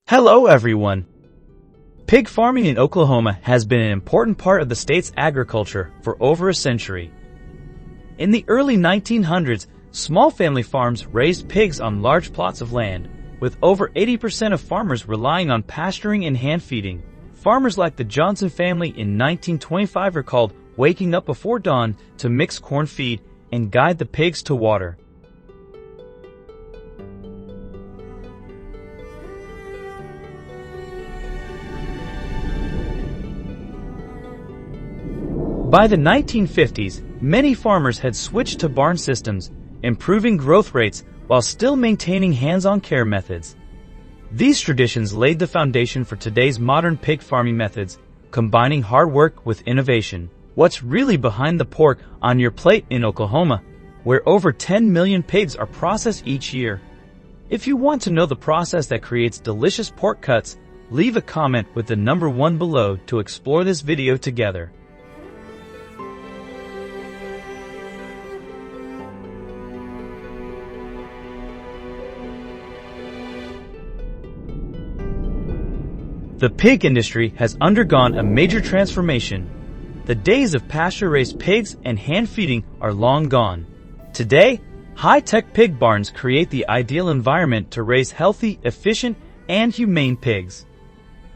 Hello everyone! Pig farming in Oklahoma has been an important part of the state's agriculture for over a century. In the early 1900s, small family farms raised pigs on large plots of land, with over 80% of farmers relying on pasturing and hand feeding. Farmers like the Johnson family in 1925 recalled waking up before dawn to mix corn feed and guide the pigs to water. By the 1950s, many farmers had switched to barn systems, improving growth rates while still maintaining hands-on care methods. These traditions laid the foundation for today's modern pig farming methods, combining hard work with innovation. What's really behind the pork on your plate in Oklahoma, where over 10 million pigs are processed each year? If you want to know the process that creates delicious pork cuts, leave a comment with the number 1 below to explore this video together. The pig industry has undergone a major transformation. The days of pasture-raised pigs and hand feeding are long gone. Today, high-tech pig barns create the ideal environment to raise healthy, efficient, and humane pigs.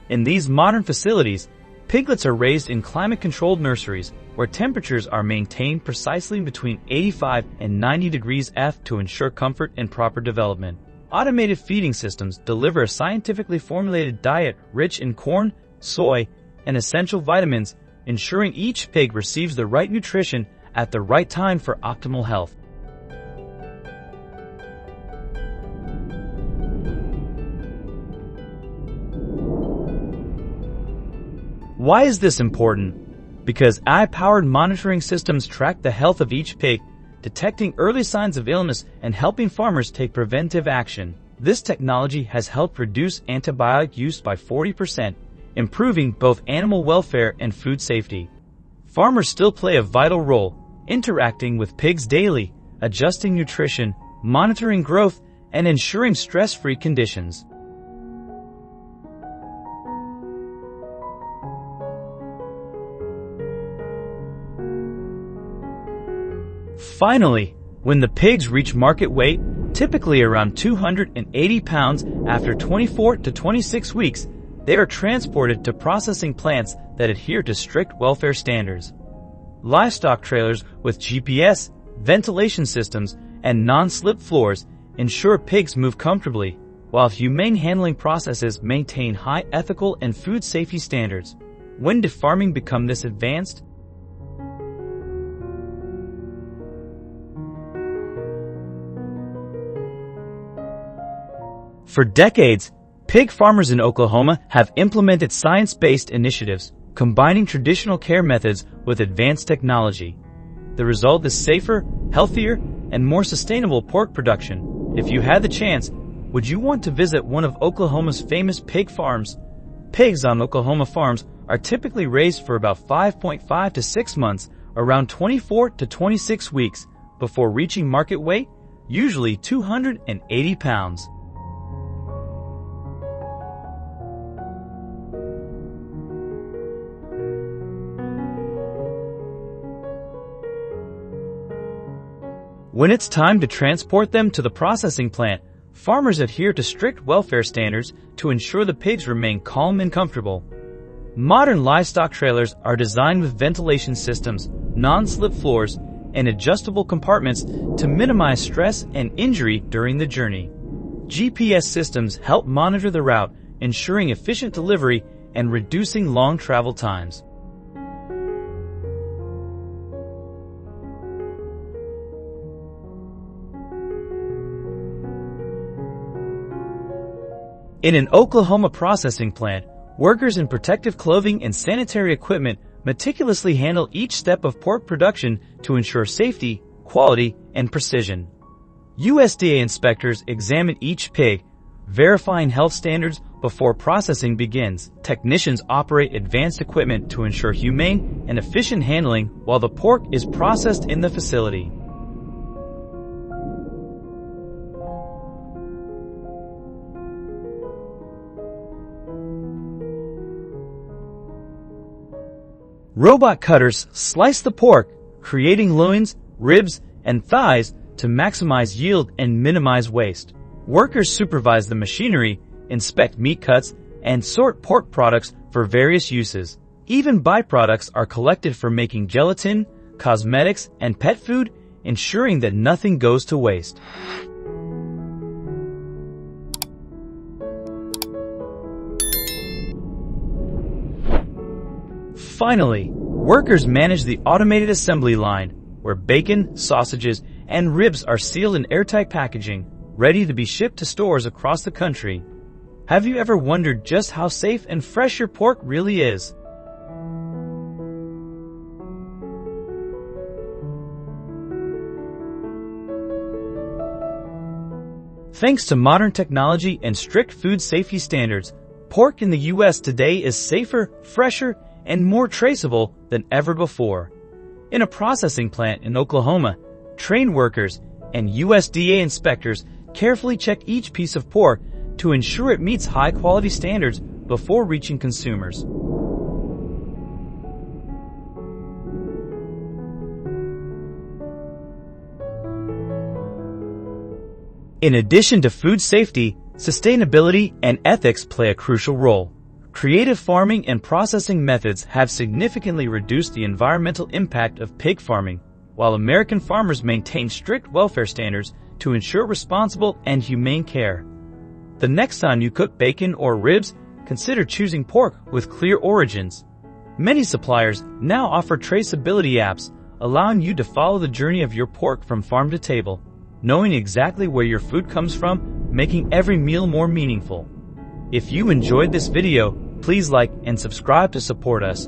In these modern facilities, piglets are raised in climate-controlled nurseries where temperatures are maintained precisely between 85 and 90 degrees F to ensure comfort and proper development. Automated feeding systems deliver a scientifically formulated diet rich in corn, soy, and essential vitamins, ensuring each pig receives the right nutrition at the right time for optimal health. Why is this important? Because AI-powered monitoring systems track the health of each pig, detecting early signs of illness and helping farmers take preventive action. This technology has helped reduce antibiotic use by 40%, improving both animal welfare and food safety. Farmers still play a vital role, interacting with pigs daily, adjusting nutrition, monitoring growth, and ensuring stress-free conditions. Finally, when the pigs reach market weight, typically around 280 pounds after 24 to 26 weeks, they are transported to processing plants that adhere to strict welfare standards. Livestock trailers with GPS, ventilation systems, and non-slip floors ensure pigs move comfortably, while humane handling processes maintain high ethical and food safety standards. When did farming become this advanced? For decades, pig farmers in Oklahoma have implemented science-based initiatives, combining traditional care methods with advanced technology. The result is safer, healthier, and more sustainable pork production. If you had the chance, would you want to visit one of Oklahoma's famous pig farms? Pigs on Oklahoma farms are typically raised for about 5.5 to 6 months, around 24 to 26 weeks, before reaching market weight, usually 280 pounds. When it's time to transport them to the processing plant, farmers adhere to strict welfare standards to ensure the pigs remain calm and comfortable. Modern livestock trailers are designed with ventilation systems, non-slip floors, and adjustable compartments to minimize stress and injury during the journey. GPS systems help monitor the route, ensuring efficient delivery and reducing long travel times. In an Oklahoma processing plant, workers in protective clothing and sanitary equipment meticulously handle each step of pork production to ensure safety, quality, and precision. USDA inspectors examine each pig, verifying health standards before processing begins. Technicians operate advanced equipment to ensure humane and efficient handling while the pork is processed in the facility. Robot cutters slice the pork, creating loins, ribs, and thighs to maximize yield and minimize waste. Workers supervise the machinery, inspect meat cuts, and sort pork products for various uses. Even byproducts are collected for making gelatin, cosmetics, and pet food, ensuring that nothing goes to waste. Finally, workers manage the automated assembly line, where bacon, sausages, and ribs are sealed in airtight packaging, ready to be shipped to stores across the country. Have you ever wondered just how safe and fresh your pork really is? Thanks to modern technology and strict food safety standards, pork in the U.S. today is safer, fresher, and more traceable than ever before. In a processing plant in Oklahoma, trained workers and USDA inspectors carefully check each piece of pork to ensure it meets high-quality standards before reaching consumers. In addition to food safety, sustainability and ethics play a crucial role. Creative farming and processing methods have significantly reduced the environmental impact of pig farming, while American farmers maintain strict welfare standards to ensure responsible and humane care. The next time you cook bacon or ribs, consider choosing pork with clear origins. Many suppliers now offer traceability apps, allowing you to follow the journey of your pork from farm to table, knowing exactly where your food comes from, making every meal more meaningful. If you enjoyed this video, please like and subscribe to support us.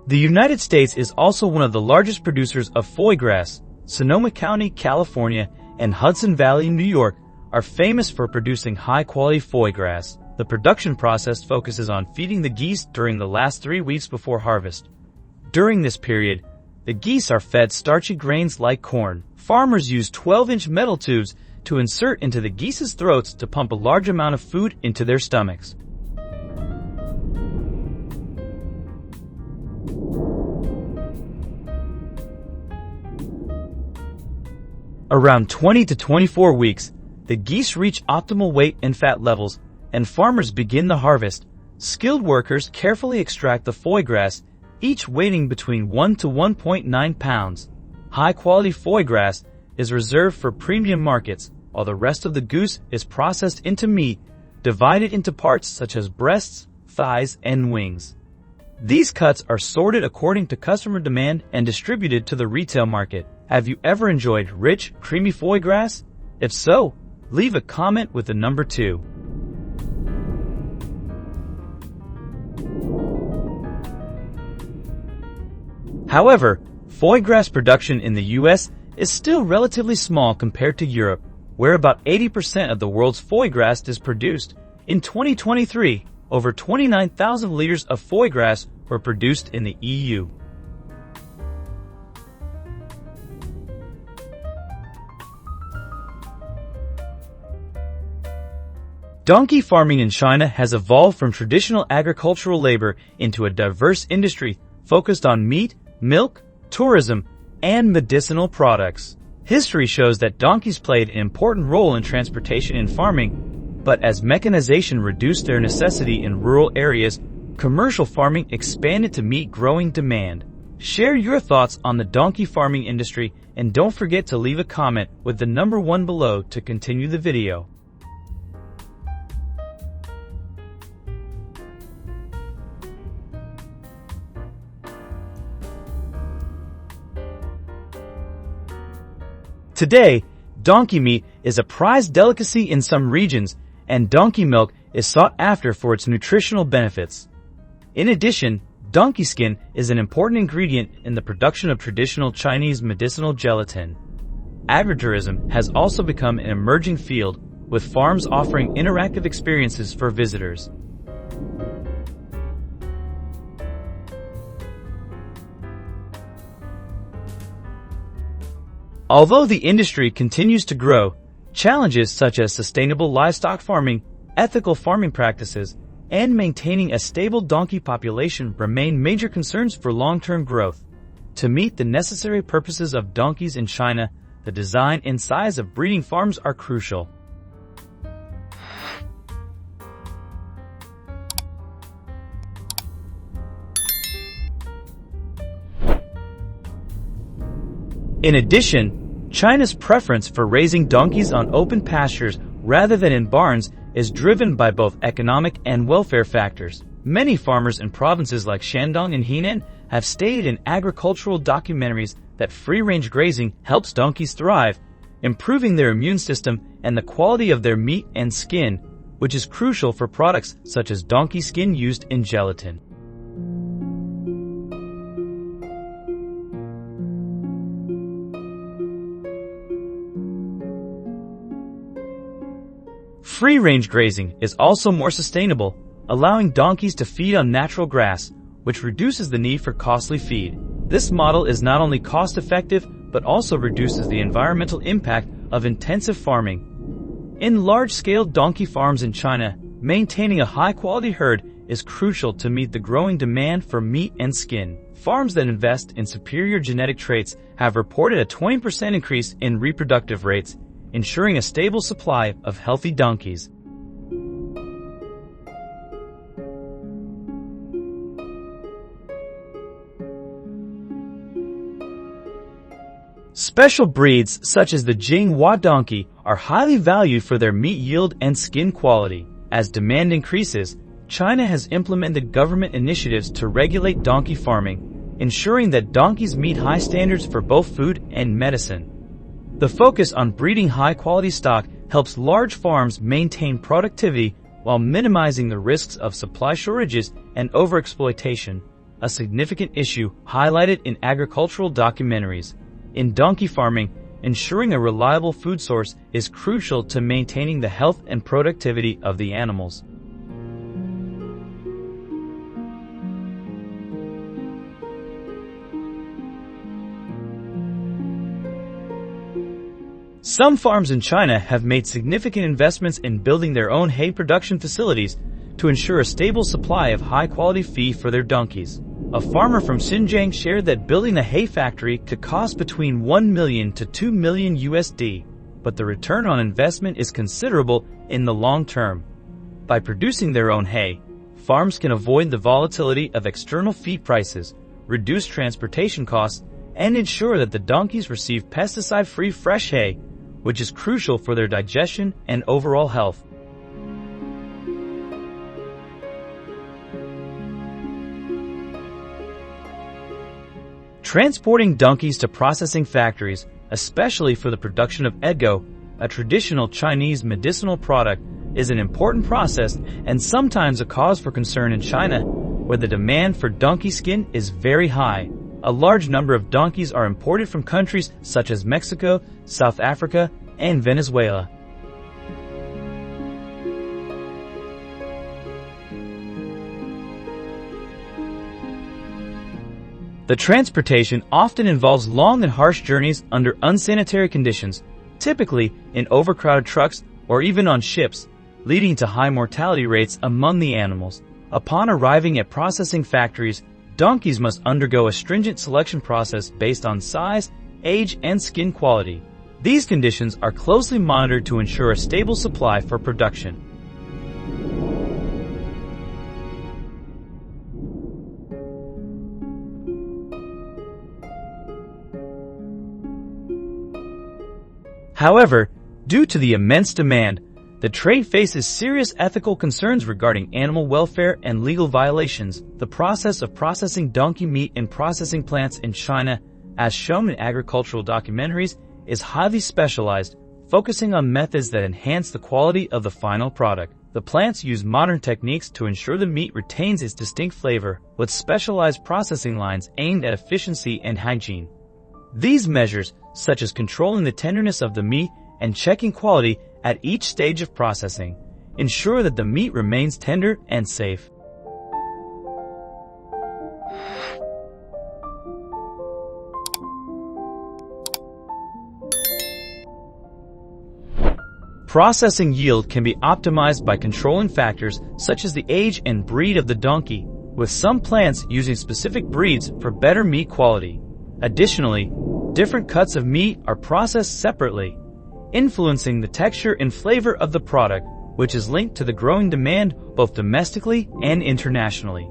The United States is also one of the largest producers of foie gras. Sonoma County, California, and Hudson Valley, New York, are famous for producing high-quality foie gras. The production process focuses on feeding the geese during the last 3 weeks before harvest. During this period, the geese are fed starchy grains like corn. Farmers use 12-inch metal tubes to insert into the geese's throats to pump a large amount of food into their stomachs. Around 20 to 24 weeks, the geese reach optimal weight and fat levels, and farmers begin the harvest. Skilled workers carefully extract the foie gras, each weighing between 1 to 1.9 pounds. High-quality foie gras is reserved for premium markets, while the rest of the goose is processed into meat, divided into parts such as breasts, thighs, and wings. These cuts are sorted according to customer demand and distributed to the retail market. Have you ever enjoyed rich, creamy foie gras? If so, leave a comment with the number 2. However, foie gras production in the U.S. is still relatively small compared to Europe, where about 80% of the world's foie gras is produced. In 2023, over 29,000 liters of foie gras were produced in the EU. Donkey farming in China has evolved from traditional agricultural labor into a diverse industry focused on meat, milk, tourism, and medicinal products. History shows that donkeys played an important role in transportation and farming, but as mechanization reduced their necessity in rural areas, commercial farming expanded to meet growing demand. Share your thoughts on the donkey farming industry, and don't forget to leave a comment with the number 1 below to continue the video. Today, donkey meat is a prized delicacy in some regions, and donkey milk is sought after for its nutritional benefits. In addition, donkey skin is an important ingredient in the production of traditional Chinese medicinal gelatin. Agritourism has also become an emerging field, with farms offering interactive experiences for visitors. Although the industry continues to grow, Challenges such as sustainable livestock farming, ethical farming practices, and maintaining a stable donkey population remain major concerns for long-term growth. To meet the necessary purposes of donkeys in China, the design and size of breeding farms are crucial. In addition, China's preference for raising donkeys on open pastures rather than in barns is driven by both economic and welfare factors. Many farmers in provinces like Shandong and Henan have stated in agricultural documentaries that free-range grazing helps donkeys thrive, improving their immune system and the quality of their meat and skin, which is crucial for products such as donkey skin used in gelatin. Free-range grazing is also more sustainable, allowing donkeys to feed on natural grass, which reduces the need for costly feed. This model is not only cost-effective, but also reduces the environmental impact of intensive farming. In large-scale donkey farms in China, maintaining a high-quality herd is crucial to meet the growing demand for meat and skin. Farms that invest in superior genetic traits have reported a 20% increase in reproductive rates, ensuring a stable supply of healthy donkeys. Special breeds such as the Jinghua donkey are highly valued for their meat yield and skin quality. As demand increases, China has implemented government initiatives to regulate donkey farming, ensuring that donkeys meet high standards for both food and medicine. The focus on breeding high-quality stock helps large farms maintain productivity while minimizing the risks of supply shortages and overexploitation, a significant issue highlighted in agricultural documentaries. In donkey farming, ensuring a reliable food source is crucial to maintaining the health and productivity of the animals. Some farms in China have made significant investments in building their own hay production facilities to ensure a stable supply of high-quality feed for their donkeys. A farmer from Xinjiang shared that building a hay factory could cost between $1 million to $2 million USD, but the return on investment is considerable in the long term. By producing their own hay, farms can avoid the volatility of external feed prices, reduce transportation costs, and ensure that the donkeys receive pesticide-free fresh hay, which is crucial for their digestion and overall health. Transporting donkeys to processing factories, especially for the production of edgo, a traditional Chinese medicinal product, is an important process and sometimes a cause for concern in China, where the demand for donkey skin is very high. A large number of donkeys are imported from countries such as Mexico, South Africa, and Venezuela. The transportation often involves long and harsh journeys under unsanitary conditions, typically in overcrowded trucks or even on ships, leading to high mortality rates among the animals. Upon arriving at processing factories, donkeys must undergo a stringent selection process based on size, age, and skin quality. These conditions are closely monitored to ensure a stable supply for production. However, due to the immense demand, the trade faces serious ethical concerns regarding animal welfare and legal violations. The process of processing donkey meat in processing plants in China, as shown in agricultural documentaries, is highly specialized, focusing on methods that enhance the quality of the final product. The plants use modern techniques to ensure the meat retains its distinct flavor, with specialized processing lines aimed at efficiency and hygiene. These measures, such as controlling the tenderness of the meat and checking quality at each stage of processing, ensure that the meat remains tender and safe. Processing yield can be optimized by controlling factors such as the age and breed of the donkey, with some plants using specific breeds for better meat quality. Additionally, different cuts of meat are processed separately, influencing the texture and flavor of the product, which is linked to the growing demand both domestically and internationally.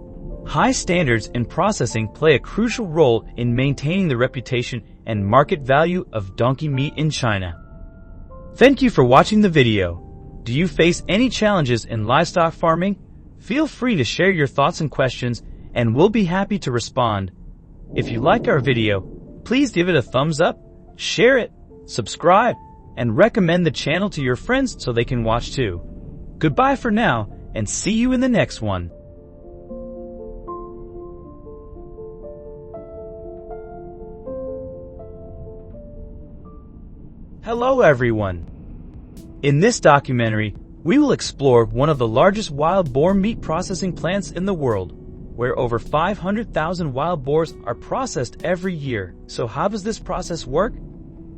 High standards in processing play a crucial role in maintaining the reputation and market value of donkey meat in China. Thank you for watching the video. Do you face any challenges in livestock farming? Feel free to share your thoughts and questions, and we'll be happy to respond. If you like our video, please give it a thumbs up, share it, subscribe, and recommend the channel to your friends so they can watch too. Goodbye for now, and see you in the next one. Hello everyone! In this documentary, we will explore one of the largest wild boar meat processing plants in the world, where over 500,000 wild boars are processed every year. So how does this process work?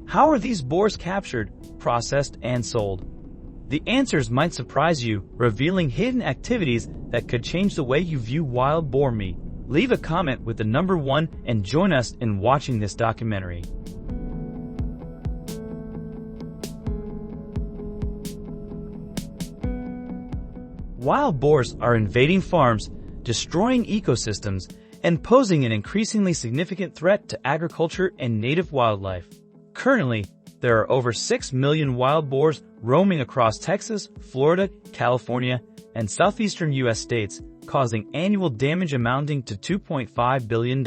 How are these boars captured, processed, and sold? The answers might surprise you, revealing hidden activities that could change the way you view wild boar meat. Leave a comment with the number 1 and join us in watching this documentary. Wild boars are invading farms, destroying ecosystems, and posing an increasingly significant threat to agriculture and native wildlife. Currently, there are over 6 million wild boars roaming across Texas, Florida, California, and southeastern U.S. states, causing annual damage amounting to $2.5 billion.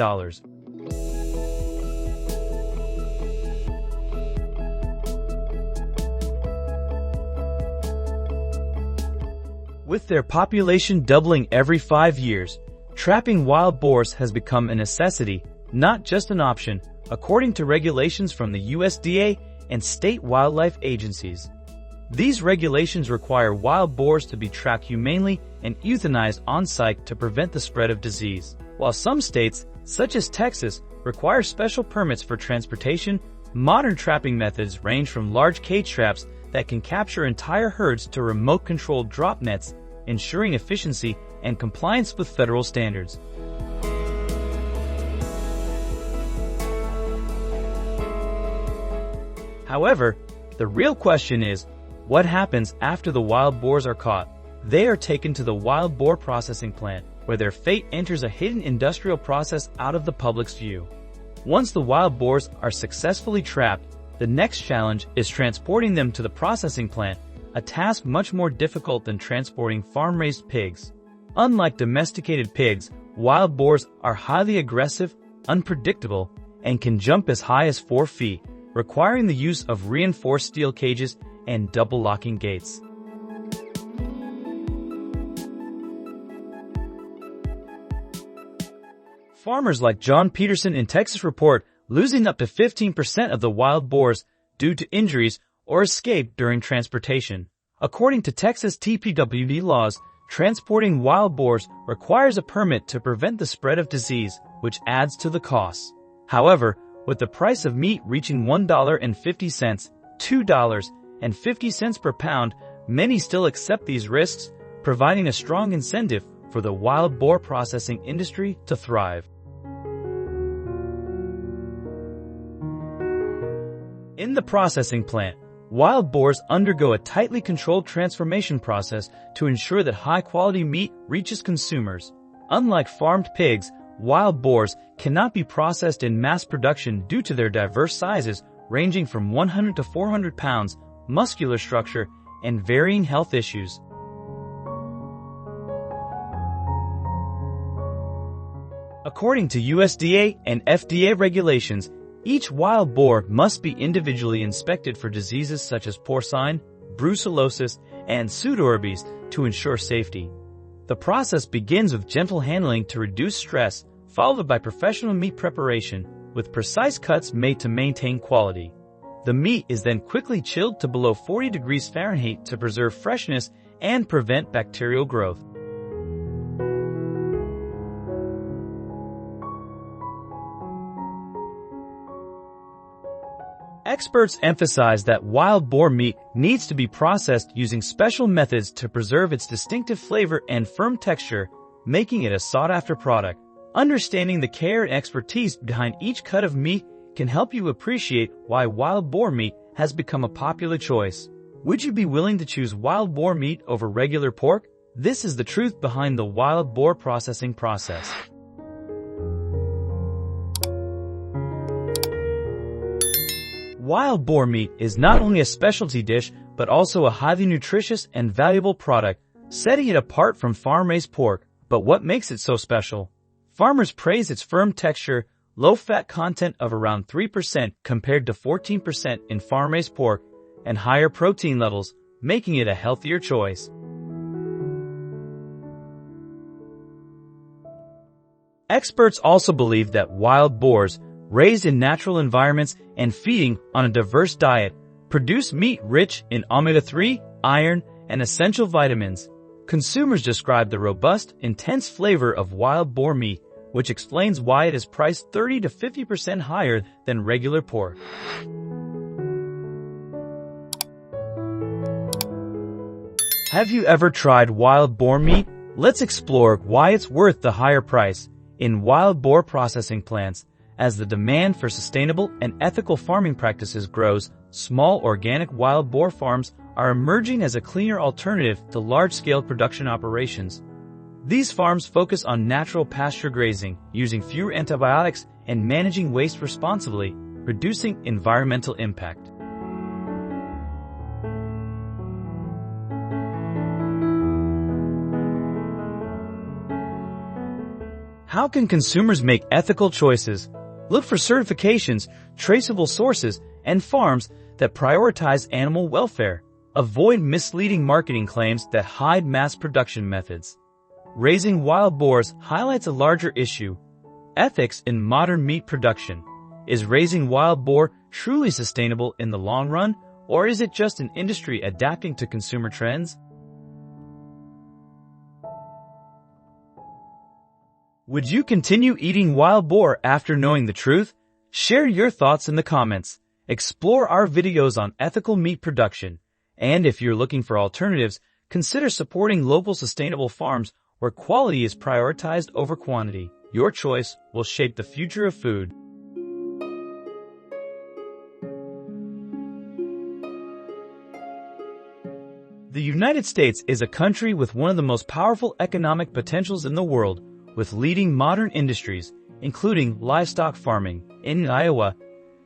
With their population doubling every 5 years, trapping wild boars has become a necessity, not just an option, according to regulations from the USDA and state wildlife agencies. These regulations require wild boars to be trapped humanely and euthanized on-site to prevent the spread of disease. While some states, such as Texas, require special permits for transportation, modern trapping methods range from large cage traps that can capture entire herds to remote-controlled drop nets, ensuring efficiency and compliance with federal standards. However, the real question is, what happens after the wild boars are caught? They are taken to the wild boar processing plant, where their fate enters a hidden industrial process out of the public's view. Once the wild boars are successfully trapped, the next challenge is transporting them to the processing plant, a task much more difficult than transporting farm-raised pigs. Unlike domesticated pigs, wild boars are highly aggressive, unpredictable, and can jump as high as 4 feet, requiring the use of reinforced steel cages and double-locking gates. Farmers like John Peterson in Texas report losing up to 15% of the wild boars due to injuries or escape during transportation. According to Texas TPWD laws, transporting wild boars requires a permit to prevent the spread of disease, which adds to the costs. However, with the price of meat reaching $1.50, $2.50 per pound, many still accept these risks, providing a strong incentive for the wild boar processing industry to thrive. In the processing plant, wild boars undergo a tightly controlled transformation process to ensure that high-quality meat reaches consumers. Unlike farmed pigs, wild boars cannot be processed in mass production due to their diverse sizes ranging from 100 to 400 pounds, muscular structure, and varying health issues. According to USDA and FDA regulations, each wild boar must be individually inspected for diseases such as porcine, brucellosis, and pseudoherpes to ensure safety. The process begins with gentle handling to reduce stress, followed by professional meat preparation, with precise cuts made to maintain quality. The meat is then quickly chilled to below 40 degrees Fahrenheit to preserve freshness and prevent bacterial growth. Experts emphasize that wild boar meat needs to be processed using special methods to preserve its distinctive flavor and firm texture, making it a sought-after product. Understanding the care and expertise behind each cut of meat can help you appreciate why wild boar meat has become a popular choice. Would you be willing to choose wild boar meat over regular pork? This is the truth behind the wild boar processing process. Wild boar meat is not only a specialty dish, but also a highly nutritious and valuable product, setting it apart from farm-raised pork. But what makes it so special? Farmers praise its firm texture, low-fat content of around 3% compared to 14% in farm-raised pork, and higher protein levels, making it a healthier choice. Experts also believe that wild boars, raised in natural environments and feeding on a diverse diet, produce meat rich in omega-3, iron, and essential vitamins. Consumers describe the robust, intense flavor of wild boar meat, which explains why it is priced 30 to 50% higher than regular pork. Have you ever tried wild boar meat? Let's explore why it's worth the higher price. In wild boar processing plants, as the demand for sustainable and ethical farming practices grows, small organic wild boar farms are emerging as a cleaner alternative to large-scale production operations. These farms focus on natural pasture grazing, using fewer antibiotics and managing waste responsibly, reducing environmental impact. How can consumers make ethical choices? Look for certifications, traceable sources, and farms that prioritize animal welfare. Avoid misleading marketing claims that hide mass production methods. Raising wild boars highlights a larger issue: ethics in modern meat production. Is raising wild boar truly sustainable in the long run, or is it just an industry adapting to consumer trends? Would you continue eating wild boar after knowing the truth? Share your thoughts in the comments. Explore our videos on ethical meat production. And if you're looking for alternatives, consider supporting local sustainable farms where quality is prioritized over quantity. Your choice will shape the future of food. The United States is a country with one of the most powerful economic potentials in the world, with leading modern industries, including livestock farming. In Iowa,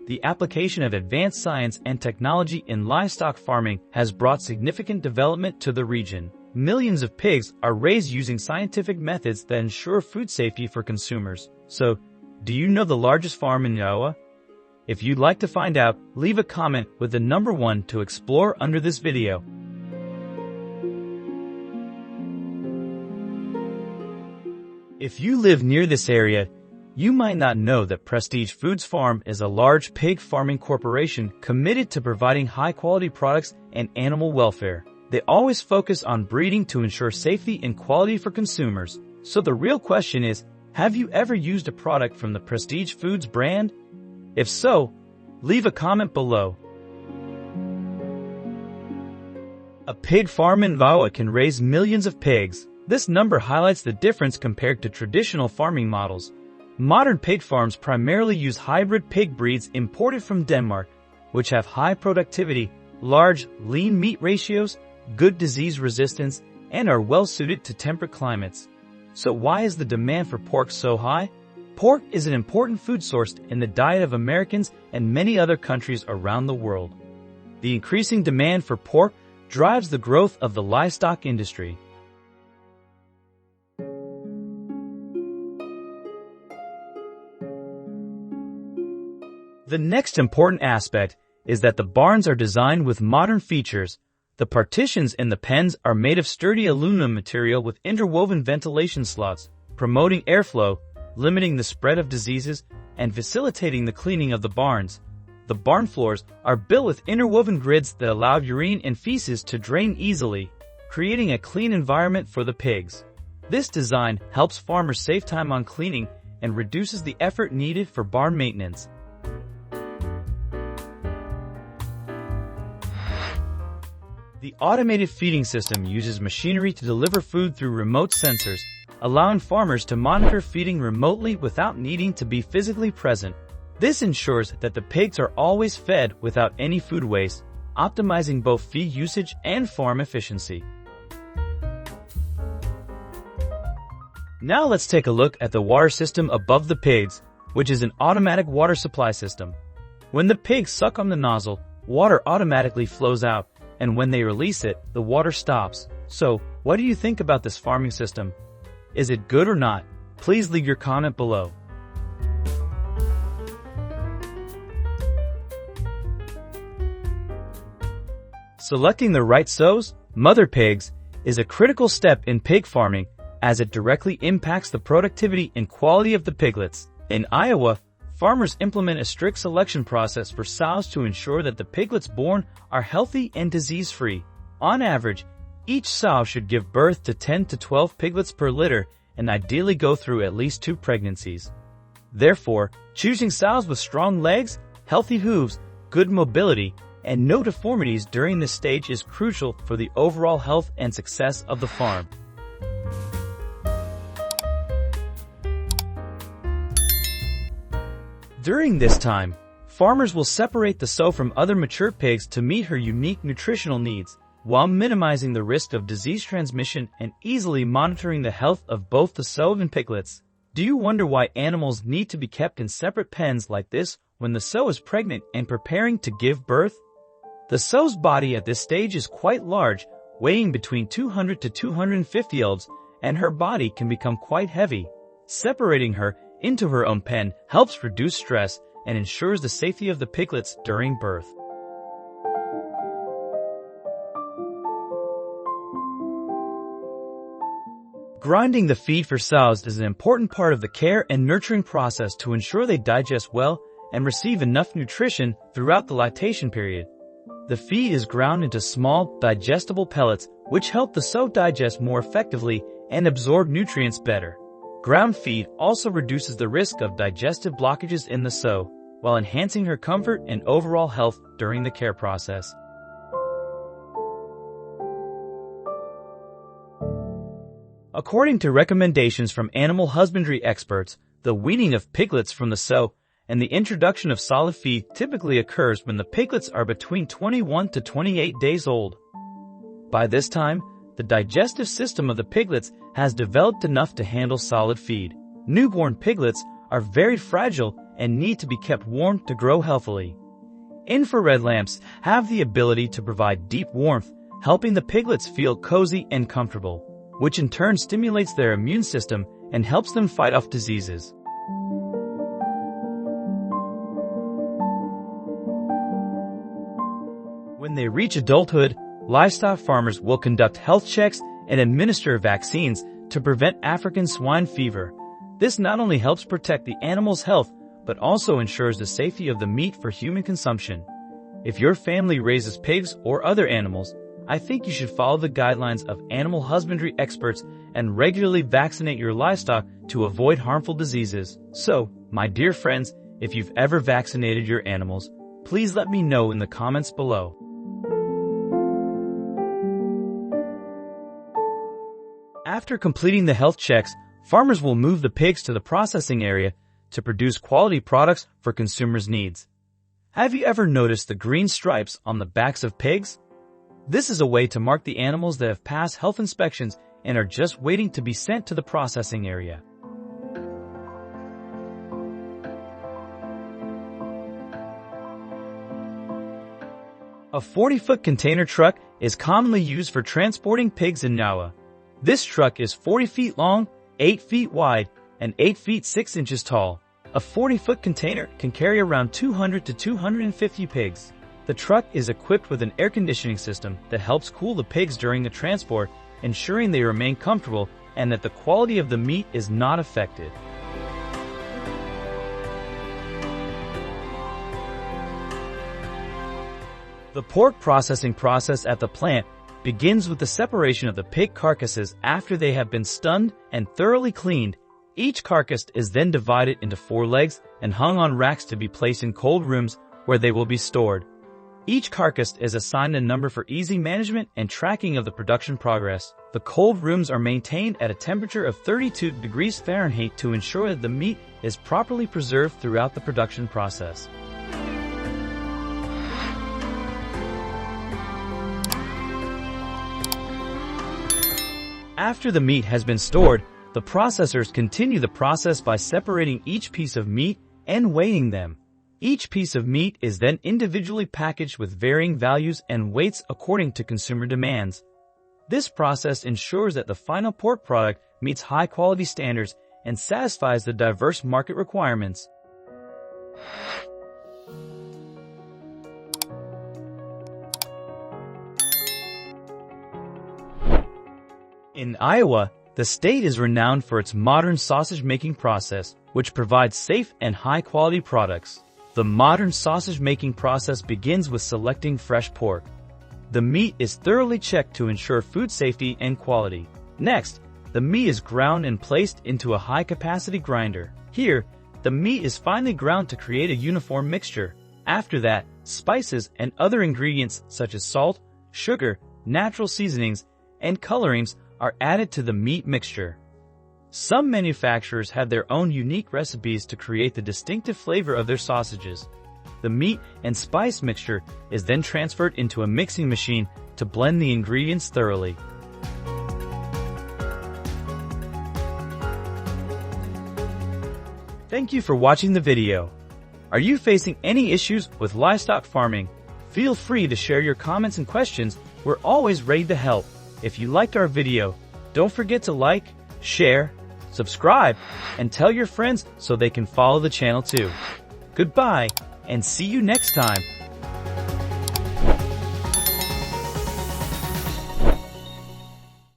the application of advanced science and technology in livestock farming has brought significant development to the region. Millions of pigs are raised using scientific methods that ensure food safety for consumers. So, do you know the largest farm in Iowa? If you'd like to find out, leave a comment with the number 1 to explore under this video. If you live near this area, you might not know that Prestige Foods Farm is a large pig farming corporation committed to providing high-quality products and animal welfare. They always focus on breeding to ensure safety and quality for consumers. So the real question is, have you ever used a product from the Prestige Foods brand? If so, leave a comment below. A pig farm in Iowa can raise millions of pigs. This number highlights the difference compared to traditional farming models. Modern pig farms primarily use hybrid pig breeds imported from Denmark, which have high productivity, large lean meat ratios, good disease resistance, and are well suited to temperate climates. So why is the demand for pork so high? Pork is an important food source in the diet of Americans and many other countries around the world. The increasing demand for pork drives the growth of the livestock industry. The next important aspect is that the barns are designed with modern features. The partitions in the pens are made of sturdy aluminum material with interwoven ventilation slots, promoting airflow, limiting the spread of diseases, and facilitating the cleaning of the barns. The barn floors are built with interwoven grids that allow urine and feces to drain easily, creating a clean environment for the pigs. This design helps farmers save time on cleaning and reduces the effort needed for barn maintenance. The automated feeding system uses machinery to deliver food through remote sensors, allowing farmers to monitor feeding remotely without needing to be physically present. This ensures that the pigs are always fed without any food waste, optimizing both feed usage and farm efficiency. Now let's take a look at the water system above the pigs, which is an automatic water supply system. When the pigs suck on the nozzle, water automatically flows out, and when they release it, the water stops. So, what do you think about this farming system? Is it good or not? Please leave your comment below. Selecting the right sows, mother pigs, is a critical step in pig farming as it directly impacts the productivity and quality of the piglets. In Iowa, farmers implement a strict selection process for sows to ensure that the piglets born are healthy and disease-free. On average, each sow should give birth to 10 to 12 piglets per litter and ideally go through at least 2 pregnancies. Therefore, choosing sows with strong legs, healthy hooves, good mobility, and no deformities during this stage is crucial for the overall health and success of the farm. During this time, farmers will separate the sow from other mature pigs to meet her unique nutritional needs, while minimizing the risk of disease transmission and easily monitoring the health of both the sow and piglets. Do you wonder why animals need to be kept in separate pens like this when the sow is pregnant and preparing to give birth? The sow's body at this stage is quite large, weighing between 200 to 250 lbs, and her body can become quite heavy. Separating her into her own pen helps reduce stress and ensures the safety of the piglets during birth. Grinding the feed for sows is an important part of the care and nurturing process to ensure they digest well and receive enough nutrition throughout the lactation period. The feed is ground into small, digestible pellets, which help the sow digest more effectively and absorb nutrients better. Ground feed also reduces the risk of digestive blockages in the sow, while enhancing her comfort and overall health during the care process. According to recommendations from animal husbandry experts, the weaning of piglets from the sow and the introduction of solid feed typically occurs when the piglets are between 21 to 28 days old. By this time, the digestive system of the piglets has developed enough to handle solid feed. Newborn piglets are very fragile and need to be kept warm to grow healthily. Infrared lamps have the ability to provide deep warmth, helping the piglets feel cozy and comfortable, which in turn stimulates their immune system and helps them fight off diseases. When they reach adulthood, livestock farmers will conduct health checks and administer vaccines to prevent African swine fever. This not only helps protect the animal's health, but also ensures the safety of the meat for human consumption. If your family raises pigs or other animals, I think you should follow the guidelines of animal husbandry experts and regularly vaccinate your livestock to avoid harmful diseases. So, my dear friends, if you've ever vaccinated your animals, please let me know in the comments below. After completing the health checks, farmers will move the pigs to the processing area to produce quality products for consumers' needs. Have you ever noticed the green stripes on the backs of pigs? This is a way to mark the animals that have passed health inspections and are just waiting to be sent to the processing area. A 40-foot container truck is commonly used for transporting pigs in Iowa. This truck is 40 feet long, 8 feet wide, and 8 feet 6 inches tall. A 40-foot container can carry around 200 to 250 pigs. The truck is equipped with an air conditioning system that helps cool the pigs during the transport, ensuring they remain comfortable and that the quality of the meat is not affected. The pork processing process at the plant begins with the separation of the pig carcasses after they have been stunned and thoroughly cleaned. Each carcass is then divided into 4 legs and hung on racks to be placed in cold rooms where they will be stored. Each carcass is assigned a number for easy management and tracking of the production progress. The cold rooms are maintained at a temperature of 32 degrees Fahrenheit to ensure that the meat is properly preserved throughout the production process. After the meat has been stored, the processors continue the process by separating each piece of meat and weighing them. Each piece of meat is then individually packaged with varying values and weights according to consumer demands. This process ensures that the final pork product meets high-quality standards and satisfies the diverse market requirements. In Iowa, the state is renowned for its modern sausage-making process, which provides safe and high-quality products. The modern sausage-making process begins with selecting fresh pork. The meat is thoroughly checked to ensure food safety and quality. Next, the meat is ground and placed into a high-capacity grinder. Here, the meat is finely ground to create a uniform mixture. After that, spices and other ingredients such as salt, sugar, natural seasonings, and colorings are added to the meat mixture. Some manufacturers have their own unique recipes to create the distinctive flavor of their sausages. The meat and spice mixture is then transferred into a mixing machine to blend the ingredients thoroughly. Thank you for watching the video. Are you facing any issues with livestock farming? Feel free to share your comments and questions. We're always ready to help. If you liked our video, don't forget to like, share, subscribe, and tell your friends so they can follow the channel too. Goodbye, and see you next time.